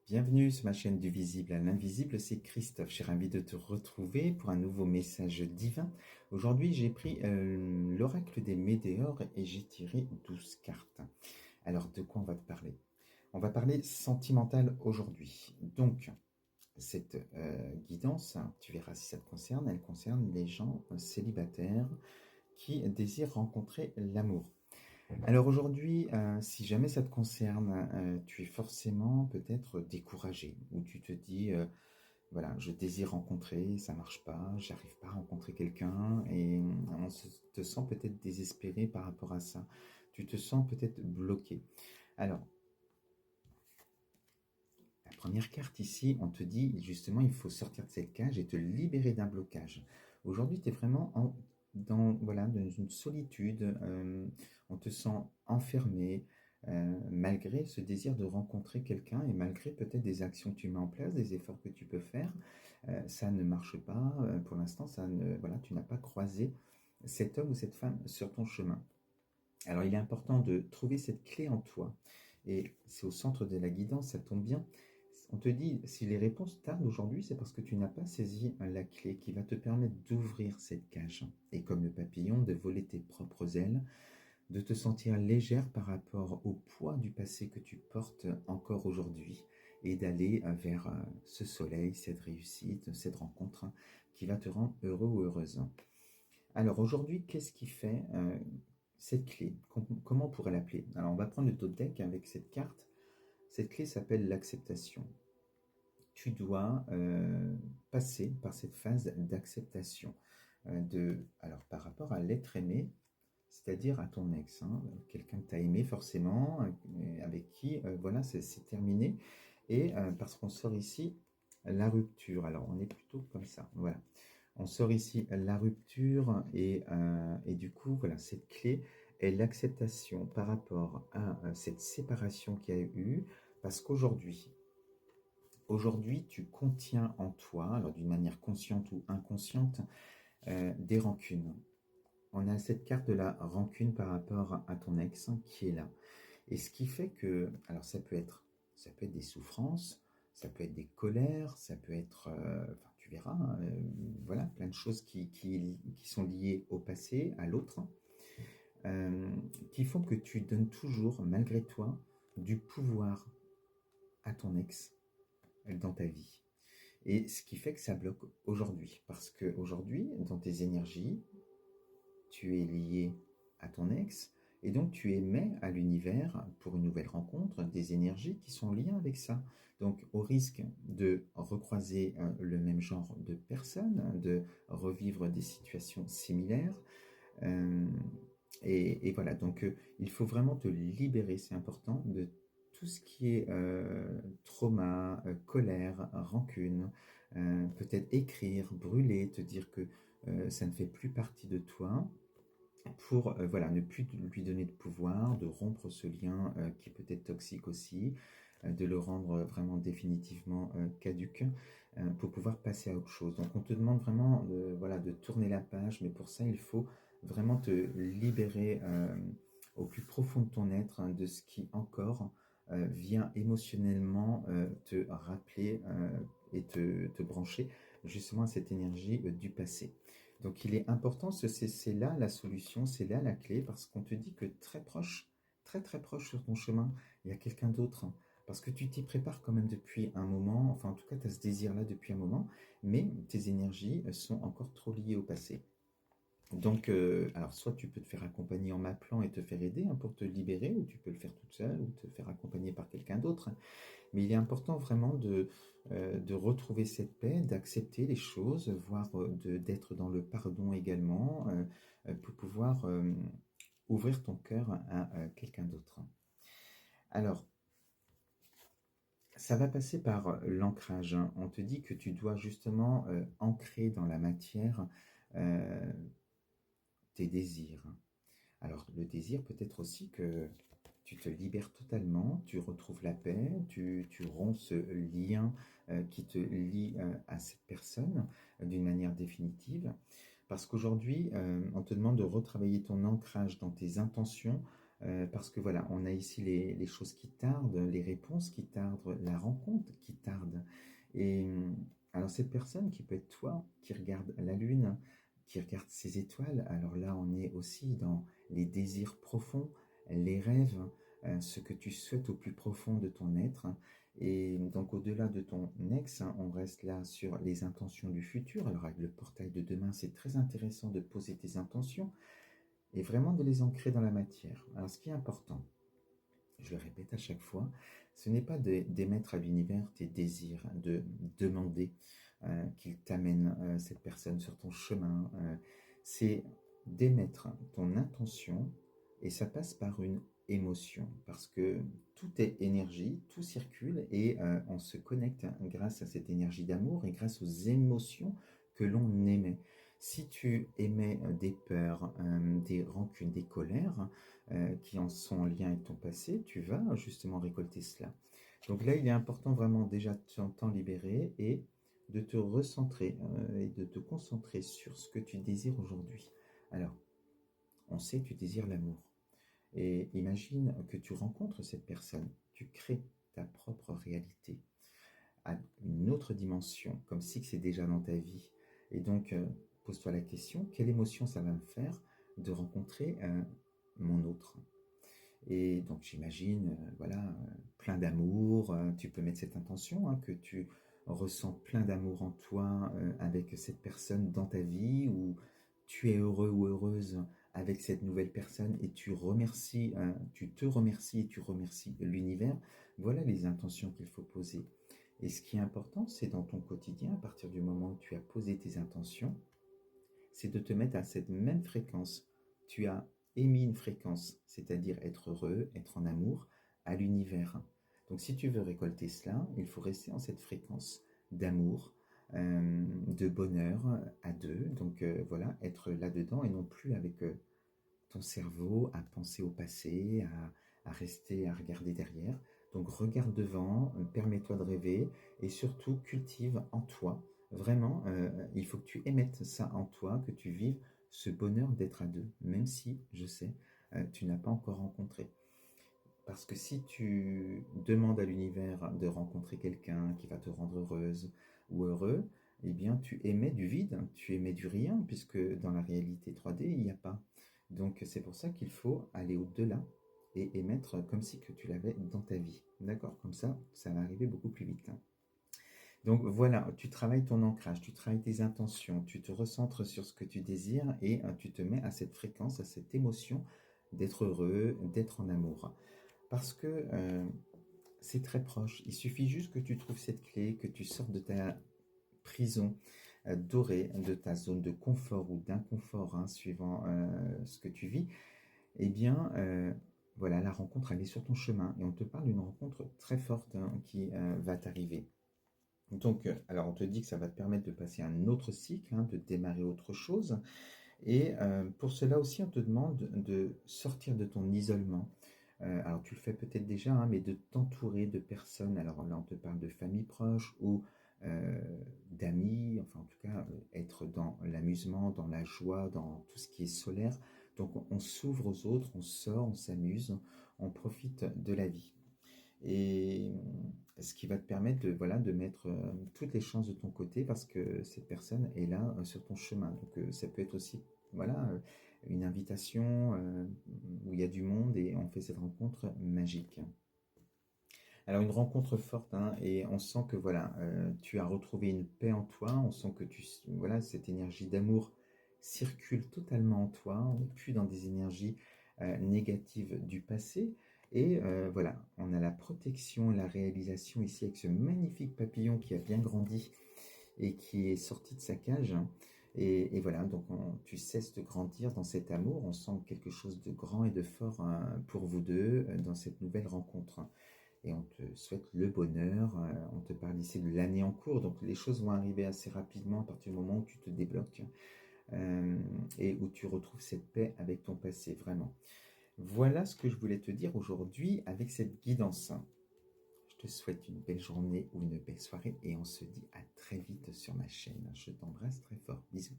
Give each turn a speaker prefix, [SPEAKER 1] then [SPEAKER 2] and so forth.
[SPEAKER 1] Bienvenue sur ma chaîne du visible à l'invisible, c'est Christophe. J'ai envie de te retrouver pour un nouveau message divin. Aujourd'hui, j'ai pris l'oracle des météores et j'ai tiré 12 cartes. Alors, de quoi on va te parler? On va parler sentimental aujourd'hui. Donc, cette guidance, tu verras si ça te concerne, elle concerne les gens célibataires qui désirent rencontrer l'amour. Alors aujourd'hui, si jamais ça te concerne, tu es forcément peut-être découragé ou tu te dis, voilà, je désire rencontrer, ça marche pas, j'arrive pas à rencontrer quelqu'un et te sent peut-être désespéré par rapport à ça. Tu te sens peut-être bloqué. Alors, la première carte ici, on te dit justement, il faut sortir de cette cage et te libérer d'un blocage. Aujourd'hui, tu es vraiment voilà, dans une solitude, on te sent enfermé, malgré ce désir de rencontrer quelqu'un et malgré peut-être des actions que tu mets en place, des efforts que tu peux faire, ça ne marche pas. Pour l'instant, voilà, tu n'as pas croisé cet homme ou cette femme sur ton chemin. Alors, il est important de trouver cette clé en toi. Et c'est au centre de la guidance, ça tombe bien. On te dit, si les réponses tardent aujourd'hui, c'est parce que tu n'as pas saisi la clé qui va te permettre d'ouvrir cette cage. Et comme le papillon, de voler tes propres ailes, de te sentir légère par rapport au poids du passé que tu portes encore aujourd'hui et d'aller vers ce soleil, cette réussite, cette rencontre qui va te rendre heureux ou heureuse. Alors aujourd'hui, qu'est-ce qui fait cette clé? Comment on pourrait l'appeler? Alors on va prendre le top deck avec cette carte. Cette clé s'appelle l'acceptation. Tu dois passer par cette phase d'acceptation alors par rapport à l'être aimé, c'est-à-dire à ton ex, hein, quelqu'un que tu as aimé forcément, avec qui voilà, c'est terminé, et parce qu'on sort ici la rupture. Alors on est plutôt comme ça, voilà. On sort ici la rupture et du coup, voilà, cette clé est l'acceptation par rapport à cette séparation qu'il y a eu, parce qu'aujourd'hui, tu contiens en toi, alors d'une manière consciente ou inconsciente, des rancunes. On a cette carte de la rancune par rapport à ton ex qui est là. Et ce qui fait que, alors ça peut être des souffrances, ça peut être des colères, ça peut être, enfin, tu verras, hein, voilà, plein de choses qui sont liées au passé, à l'autre, euh, qui font que tu donnes toujours, malgré toi, du pouvoir à ton ex dans ta vie. Et ce qui fait que ça bloque aujourd'hui. Parce qu'aujourd'hui, dans tes énergies, tu es lié à ton ex, et donc tu émets à l'univers, pour une nouvelle rencontre, des énergies qui sont liées avec ça. Donc au risque de recroiser le même genre de personnes, de revivre des situations similaires, euh, et voilà, donc il faut vraiment te libérer, c'est important, de tout ce qui est trauma, colère, rancune, peut-être écrire, brûler, te dire que ça ne fait plus partie de toi, pour voilà, ne plus lui donner de pouvoir, de rompre ce lien qui peut être toxique aussi, de le rendre vraiment définitivement caduque, pour pouvoir passer à autre chose. Donc on te demande vraiment voilà, de tourner la page, mais pour ça il faut vraiment te libérer au plus profond de ton être, hein, de ce qui encore vient émotionnellement te rappeler et te brancher justement à cette énergie du passé. Donc il est important, c'est là la solution, c'est là la clé, parce qu'on te dit que très proche, très très proche sur ton chemin, il y a quelqu'un d'autre. Parce que tu t'y prépares quand même depuis un moment, enfin en tout cas tu as ce désir-là depuis un moment, mais tes énergies sont encore trop liées au passé. Donc, alors soit tu peux te faire accompagner en m'appelant et te faire aider, hein, pour te libérer, ou tu peux le faire toute seule, ou te faire accompagner par quelqu'un d'autre. Mais il est important vraiment de retrouver cette paix, d'accepter les choses, voire d'être dans le pardon également, pour pouvoir ouvrir ton cœur à quelqu'un d'autre. Alors, ça va passer par l'ancrage, hein. On te dit que tu dois justement ancrer dans la matière euh, tes désirs. Alors, le désir peut être aussi que tu te libères totalement, tu retrouves la paix, tu romps ce lien qui te lie à cette personne d'une manière définitive. Parce qu'aujourd'hui, on te demande de retravailler ton ancrage dans tes intentions, parce que voilà, on a ici les choses qui tardent, les réponses qui tardent, la rencontre qui tarde. Et alors cette personne qui peut être toi, qui regarde la lune, qui regarde ces étoiles, alors là on est aussi dans les désirs profonds, les rêves, ce que tu souhaites au plus profond de ton être. Et donc au-delà de ton ex, hein, on reste là sur les intentions du futur. Alors avec le portail de demain, c'est très intéressant de poser tes intentions et vraiment de les ancrer dans la matière. Alors ce qui est important, je le répète à chaque fois, ce n'est pas d'émettre à l'univers tes désirs, de demander qu'il t'amène cette personne sur ton chemin. C'est d'émettre ton intention et ça passe par une émotion parce que tout est énergie, tout circule et on se connecte grâce à cette énergie d'amour et grâce aux émotions que l'on émet. Si tu émets des peurs, des rancunes, des colères, qui en sont en lien avec ton passé, tu vas justement récolter cela. Donc là, il est important vraiment déjà de t'en libérer et de te recentrer et de te concentrer sur ce que tu désires aujourd'hui. Alors, on sait que tu désires l'amour. Et imagine que tu rencontres cette personne, tu crées ta propre réalité à une autre dimension, comme si c'est déjà dans ta vie. Et donc, pose-toi la question, quelle émotion ça va me faire de rencontrer mon autre. Et donc j'imagine, voilà, plein d'amour. Tu peux mettre cette intention hein, que tu ressens plein d'amour en toi avec cette personne dans ta vie, ou tu es heureux ou heureuse avec cette nouvelle personne et tu remercies, tu te remercies et tu remercies l'univers. Voilà les intentions qu'il faut poser. Et ce qui est important, c'est dans ton quotidien, à partir du moment où tu as posé tes intentions, c'est de te mettre à cette même fréquence. Tu as émis une fréquence, c'est-à-dire être heureux, être en amour, à l'univers. Donc si tu veux récolter cela, il faut rester en cette fréquence d'amour, de bonheur à deux. Donc voilà, être là-dedans et non plus avec ton cerveau à penser au passé, à rester, à regarder derrière. Donc regarde devant, permets-toi de rêver et surtout cultive en toi. Vraiment, il faut que tu émettes ça en toi, que tu vives ce bonheur d'être à deux, même si, je sais, tu n'as pas encore rencontré. Parce que si tu demandes à l'univers de rencontrer quelqu'un qui va te rendre heureuse ou heureux, eh bien tu émets du vide, tu émets du rien, puisque dans la réalité 3D, il n'y a pas. Donc c'est pour ça qu'il faut aller au-delà et émettre comme si que tu l'avais dans ta vie. D'accord? Comme ça va arriver beaucoup plus vite. Donc voilà, tu travailles ton ancrage, tu travailles tes intentions, tu te recentres sur ce que tu désires et tu te mets à cette fréquence, à cette émotion d'être heureux, d'être en amour. Parce que c'est très proche. Il suffit juste que tu trouves cette clé, que tu sortes de ta prison dorée, de ta zone de confort ou d'inconfort, hein, suivant ce que tu vis. Eh bien, voilà, la rencontre, elle est sur ton chemin. Et on te parle d'une rencontre très forte hein, qui va t'arriver. Donc, alors on te dit que ça va te permettre de passer un autre cycle, hein, de démarrer autre chose. Et pour cela aussi, on te demande de sortir de ton isolement. Alors tu le fais peut-être déjà, hein, mais de t'entourer de personnes. Alors là, on te parle de famille proche ou d'amis, enfin en tout cas, être dans l'amusement, dans la joie, dans tout ce qui est solaire. Donc on s'ouvre aux autres, on sort, on s'amuse, on profite de la vie. Et ce qui va te permettre de, voilà, de mettre toutes les chances de ton côté parce que cette personne est là sur ton chemin. Donc ça peut être aussi voilà, une invitation où il y a du monde et on fait cette rencontre magique. Alors une rencontre forte hein, et on sent que voilà, tu as retrouvé une paix en toi, on sent que voilà, cette énergie d'amour circule totalement en toi, on n'est plus dans des énergies négatives du passé. Et voilà, on a la protection, la réalisation ici avec ce magnifique papillon qui a bien grandi et qui est sorti de sa cage. Et voilà, donc tu cesses de grandir dans cet amour, on sent quelque chose de grand et de fort pour vous deux dans cette nouvelle rencontre. Et on te souhaite le bonheur, on te parle ici de l'année en cours, donc les choses vont arriver assez rapidement à partir du moment où tu te débloques et où tu retrouves cette paix avec ton passé, vraiment. Voilà ce que je voulais te dire aujourd'hui avec cette guidance. Je te souhaite une belle journée ou une belle soirée et on se dit à très vite sur ma chaîne. Je t'embrasse très fort. Bisous.